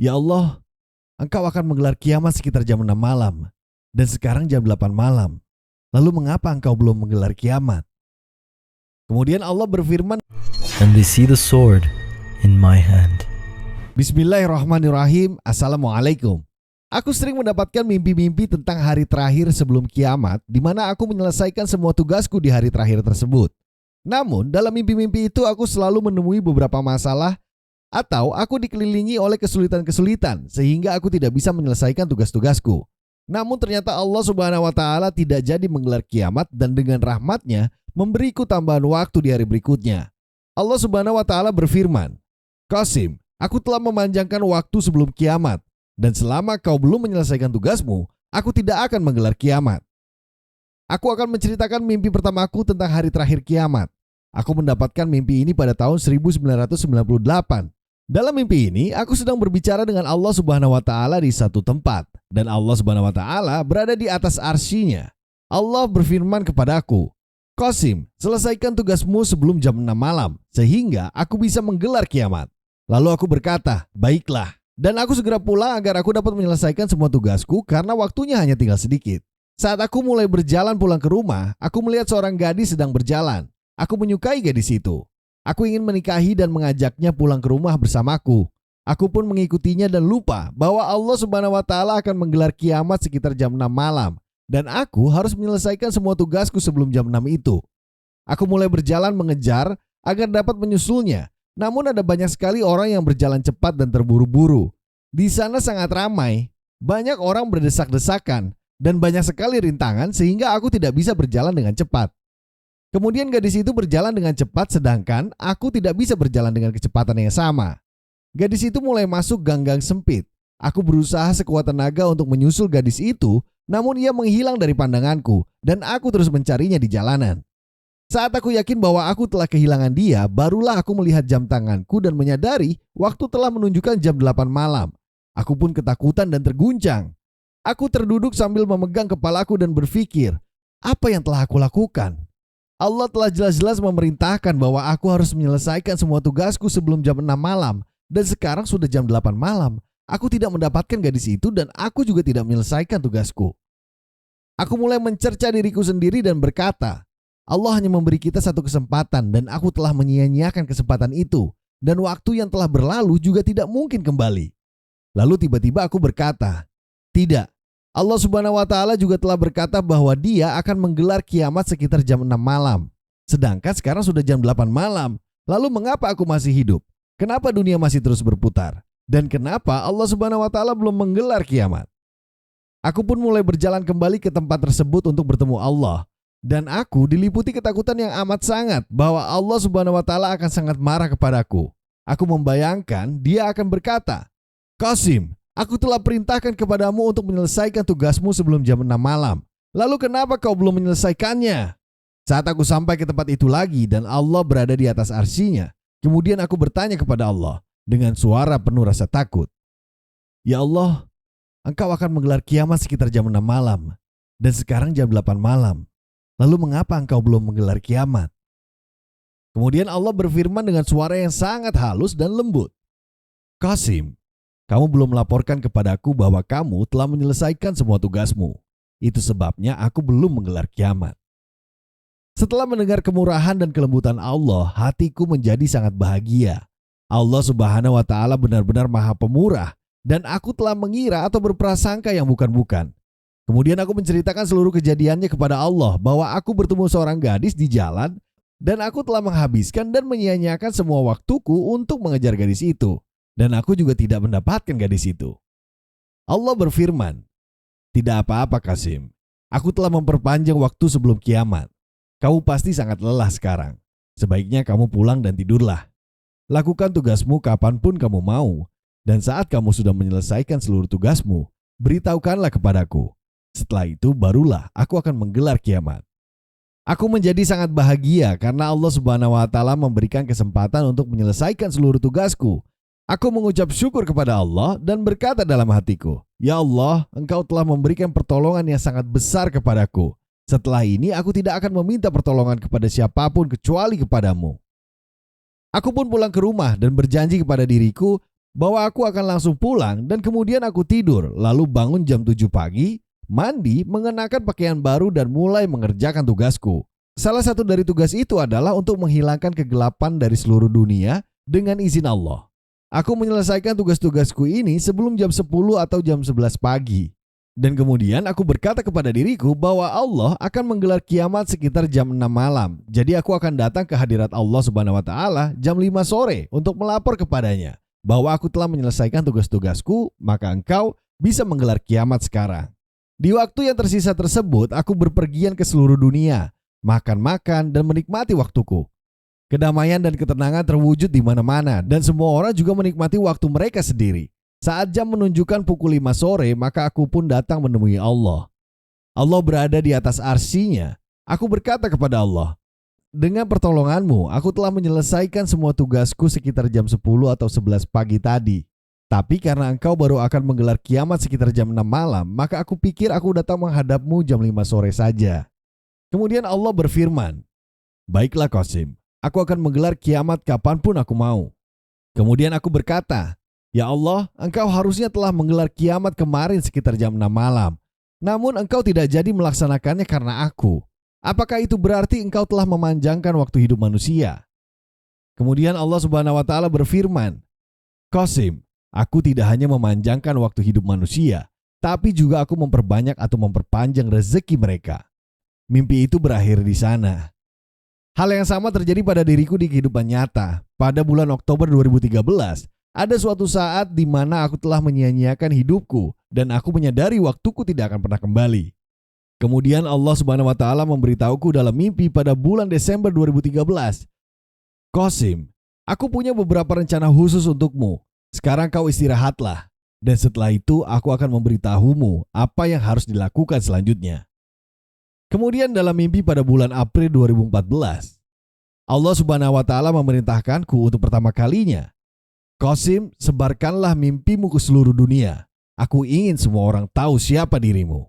Ya Allah, Engkau akan menggelar kiamat sekitar jam 6 malam, dan sekarang jam 8 malam. Lalu mengapa Engkau belum menggelar kiamat? Kemudian Allah berfirman, And they see the sword in my hand. Bismillahirrahmanirrahim. Assalamualaikum. Aku sering mendapatkan mimpi-mimpi tentang hari terakhir sebelum kiamat, di mana aku menyelesaikan semua tugasku di hari terakhir tersebut. Namun, dalam mimpi-mimpi itu aku selalu menemui beberapa masalah atau aku dikelilingi oleh kesulitan-kesulitan sehingga aku tidak bisa menyelesaikan tugas-tugasku. Namun ternyata Allah Subhanahu wa taala tidak jadi menggelar kiamat dan dengan rahmatnya memberiku tambahan waktu di hari berikutnya. Allah Subhanahu wa taala berfirman, "Qasim, aku telah memanjangkan waktu sebelum kiamat dan selama kau belum menyelesaikan tugasmu, aku tidak akan menggelar kiamat." Aku akan menceritakan mimpi pertamaku tentang hari terakhir kiamat. Aku mendapatkan mimpi ini pada tahun 1998. Dalam mimpi ini, aku sedang berbicara dengan Allah Subhanahu wa taala di satu tempat dan Allah Subhanahu wa taala berada di atas arsy-Nya. Allah berfirman kepadaku, "Qasim, selesaikan tugasmu sebelum jam 6 malam sehingga aku bisa menggelar kiamat." Lalu aku berkata, "Baiklah." Dan aku segera pulang agar aku dapat menyelesaikan semua tugasku karena waktunya hanya tinggal sedikit. Saat aku mulai berjalan pulang ke rumah, aku melihat seorang gadis sedang berjalan. Aku menyukai gadis itu. Aku ingin menikahi dan mengajaknya pulang ke rumah bersamaku. Aku pun mengikutinya dan lupa bahwa Allah Subhanahu wa taala akan menggelar kiamat sekitar jam 6 malam dan aku harus menyelesaikan semua tugasku sebelum jam 6 itu. Aku mulai berjalan mengejar agar dapat menyusulnya. Namun ada banyak sekali orang yang berjalan cepat dan terburu-buru. Di sana sangat ramai, banyak orang berdesak-desakan dan banyak sekali rintangan sehingga aku tidak bisa berjalan dengan cepat. Kemudian gadis itu berjalan dengan cepat sedangkan aku tidak bisa berjalan dengan kecepatan yang sama. Gadis itu mulai masuk gang-gang sempit. Aku berusaha sekuat tenaga untuk menyusul gadis itu, namun ia menghilang dari pandanganku dan aku terus mencarinya di jalanan. Saat aku yakin bahwa aku telah kehilangan dia, barulah aku melihat jam tanganku dan menyadari waktu telah menunjukkan jam 8 malam. Aku pun ketakutan dan terguncang. Aku terduduk sambil memegang kepalaku dan berpikir, apa yang telah aku lakukan? Allah telah jelas-jelas memerintahkan bahwa aku harus menyelesaikan semua tugasku sebelum jam 6 malam dan sekarang sudah jam 8 malam. Aku tidak mendapatkan gadis itu dan aku juga tidak menyelesaikan tugasku. Aku mulai mencerca diriku sendiri dan berkata, Allah hanya memberi kita satu kesempatan dan aku telah menyia-nyiakan kesempatan itu dan waktu yang telah berlalu juga tidak mungkin kembali. Lalu tiba-tiba aku berkata, tidak. Allah Subhanahu wa taala juga telah berkata bahwa Dia akan menggelar kiamat sekitar jam 6 malam. Sedangkan sekarang sudah jam 8 malam. Lalu mengapa aku masih hidup? Kenapa dunia masih terus berputar? Dan kenapa Allah Subhanahu wa taala belum menggelar kiamat? Aku pun mulai berjalan kembali ke tempat tersebut untuk bertemu Allah. Dan aku diliputi ketakutan yang amat sangat bahwa Allah Subhanahu wa taala akan sangat marah kepadaku. Aku membayangkan Dia akan berkata, "Qasim, aku telah perintahkan kepadamu untuk menyelesaikan tugasmu sebelum jam 6 malam. Lalu kenapa kau belum menyelesaikannya?" Saat aku sampai ke tempat itu lagi dan Allah berada di atas arsy-Nya, kemudian aku bertanya kepada Allah dengan suara penuh rasa takut. Ya Allah, Engkau akan menggelar kiamat sekitar jam 6 malam dan sekarang jam 8 malam. Lalu mengapa Engkau belum menggelar kiamat? Kemudian Allah berfirman dengan suara yang sangat halus dan lembut. Qasim, kamu belum melaporkan kepadaku bahwa kamu telah menyelesaikan semua tugasmu. Itu sebabnya aku belum menggelar kiamat. Setelah mendengar kemurahan dan kelembutan Allah, hatiku menjadi sangat bahagia. Allah Subhanahu wa taala benar-benar Maha Pemurah dan aku telah mengira atau berprasangka yang bukan-bukan. Kemudian aku menceritakan seluruh kejadiannya kepada Allah bahwa aku bertemu seorang gadis di jalan dan aku telah menghabiskan dan menyia-nyiakan semua waktuku untuk mengejar gadis itu. Dan aku juga tidak mendapatkan gadis itu. Allah berfirman, "Tidak apa-apa Qasim, aku telah memperpanjang waktu sebelum kiamat. Kamu pasti sangat lelah sekarang. Sebaiknya kamu pulang dan tidurlah. Lakukan tugasmu kapanpun kamu mau. Dan saat kamu sudah menyelesaikan seluruh tugasmu, beritahukanlah kepadaku. Setelah itu barulah aku akan menggelar kiamat." Aku menjadi sangat bahagia karena Allah Subhanahu wa taala memberikan kesempatan untuk menyelesaikan seluruh tugasku. Aku mengucap syukur kepada Allah dan berkata dalam hatiku, "Ya Allah, Engkau telah memberikan pertolongan yang sangat besar kepadaku. Setelah ini aku tidak akan meminta pertolongan kepada siapapun kecuali kepadamu." Aku pun pulang ke rumah dan berjanji kepada diriku bahwa aku akan langsung pulang dan kemudian aku tidur, lalu bangun jam 7 pagi, mandi, mengenakan pakaian baru dan mulai mengerjakan tugasku. Salah satu dari tugas itu adalah untuk menghilangkan kegelapan dari seluruh dunia dengan izin Allah. Aku menyelesaikan tugas-tugasku ini sebelum jam 10 atau jam 11 pagi. Dan kemudian aku berkata kepada diriku bahwa Allah akan menggelar kiamat sekitar jam 6 malam. Jadi aku akan datang ke hadirat Allah Subhanahu wa taala jam 5 sore untuk melapor kepadanya bahwa aku telah menyelesaikan tugas-tugasku, maka engkau bisa menggelar kiamat sekarang. Di waktu yang tersisa tersebut, aku berpergian ke seluruh dunia, makan-makan dan menikmati waktuku. Kedamaian dan ketenangan terwujud di mana-mana dan semua orang juga menikmati waktu mereka sendiri. Saat jam menunjukkan pukul 5 sore, maka aku pun datang menemui Allah. Allah berada di atas arsy-Nya. Aku berkata kepada Allah, dengan pertolonganmu, aku telah menyelesaikan semua tugasku sekitar jam 10 atau 11 pagi tadi. Tapi karena engkau baru akan menggelar kiamat sekitar jam 6 malam, maka aku pikir aku datang menghadapmu jam 5 sore saja. Kemudian Allah berfirman, baiklah Qasim, aku akan menggelar kiamat kapanpun aku mau. Kemudian aku berkata, ya Allah, engkau harusnya telah menggelar kiamat kemarin sekitar jam 6 malam. Namun engkau tidak jadi melaksanakannya karena aku. Apakah itu berarti engkau telah memanjangkan waktu hidup manusia? Kemudian Allah Subhanahu wa taala berfirman, Qasim, aku tidak hanya memanjangkan waktu hidup manusia, tapi juga aku memperbanyak atau memperpanjang rezeki mereka. Mimpi itu berakhir di sana. Hal yang sama terjadi pada diriku di kehidupan nyata. Pada bulan Oktober 2013, ada suatu saat di mana aku telah menyia-nyiakan hidupku dan aku menyadari waktuku tidak akan pernah kembali. Kemudian Allah Subhanahu wa taala memberitahuku dalam mimpi pada bulan Desember 2013, Qasim, aku punya beberapa rencana khusus untukmu. Sekarang kau istirahatlah dan setelah itu aku akan memberitahumu apa yang harus dilakukan selanjutnya. Kemudian dalam mimpi pada bulan April 2014, Allah Subhanahu wa taala memerintahkanku untuk pertama kalinya, Qasim, sebarkanlah mimpimu ke seluruh dunia. Aku ingin semua orang tahu siapa dirimu.